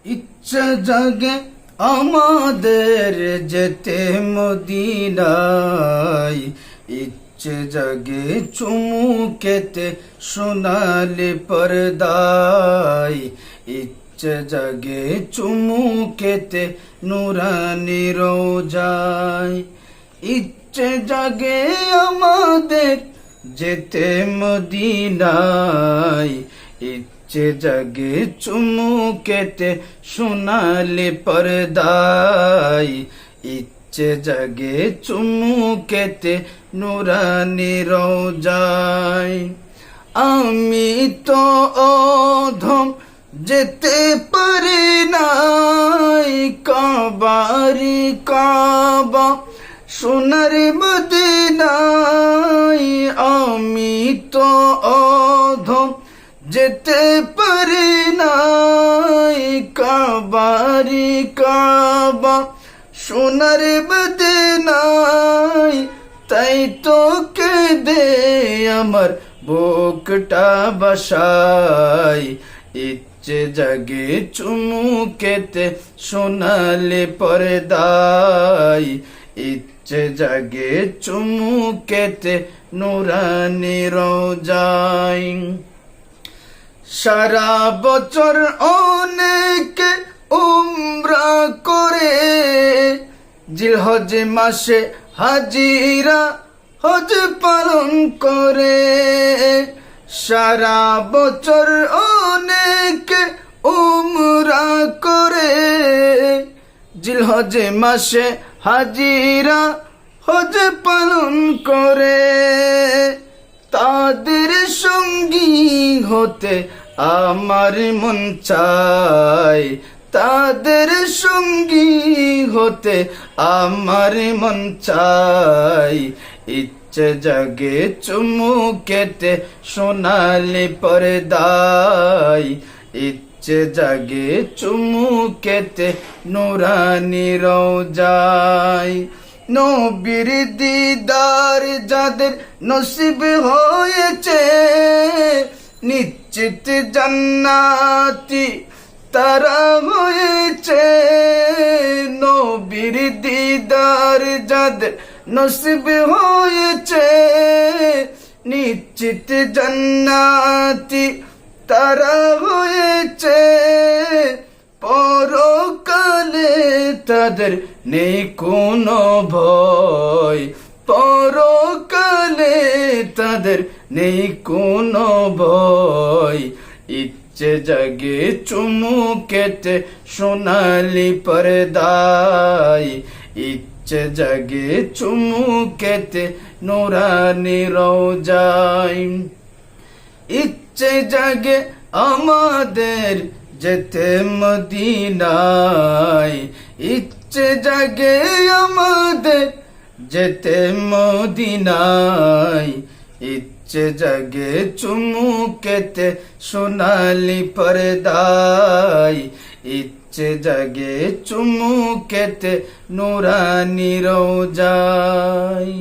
ইচ্ছা জাগে আমাদের যেতে মদিনায়, ইচ্ছে জাগে চুমুকেতে সোনালি পর্দায়, ইচ্ছে জাগে চুমুকেতে নুরানি রোজায়। ইচ্ছে জাগে আমাদের যেতে মদিনায়, ইচ্ছে জাগে চুমুকেতে সোনালি পর্দায়, ইচ্ছে জাগে চুমুকেতে নুরানি রোজায়। আমি তো অধম যেতে পারি নাই, কাবারি কাবা সোনার মদিনায়। আমি তো অধম যেতে পারি নাই, কাবারি কাবা সোনার মদিনায়। তাই তো কেঁদে আমার বুকটা বাসায়, ইচ্ছে জাগে চুমুকেতে সোনালি পর্দায়, ইচ্ছে জাগে চুমুকেতে নুরানি রোজায়। সারা বছর অনেকে উমরা করে, জিলহজ মাসে হাজিরা হজ পালন করে। সারা বছর অনেকে উমরা করে, জিলহজ মাসে হাজিরা হজ পালন করে। তাদের সঙ্গী হতে আমার মন চায়, তাদের সঙ্গী হতে আমার মন চায়। ইচ্ছে জাগে চুমুকেতে সোনালি পর্দায়, ইচ্ছে জাগে চুমুকেতে নুরানি রোজায়। নবীর দিদার যাদের নসিব হয়েছে, নিশ্চিত জান্নাতি তারা হয়েছে। নবীর দিদার যাদের নসিব হয়েছে, নিশ্চিত জান্নাতি তারা হয়েছে। পরকালে তাদের নেই কোনো ভয়, পরকালে তাদের নেই কোনো ভয়। ইচ্ছে জাগে চুমুকেতে সোনালি পর্দায়, ইচ্ছে জাগে চুমুকেতে নুরানি রোজায়। ইচ্ছে জাগে আমাদের যেতে মদিনায়, ইচ্ছে জাগে আমাদের যেতে মদিনায়, ইচ্ছে জাগে চুমুকেতে সোনালি পর্দায়, ইচ্ছে জাগে চুমুকেতে নুরানি রোজায়।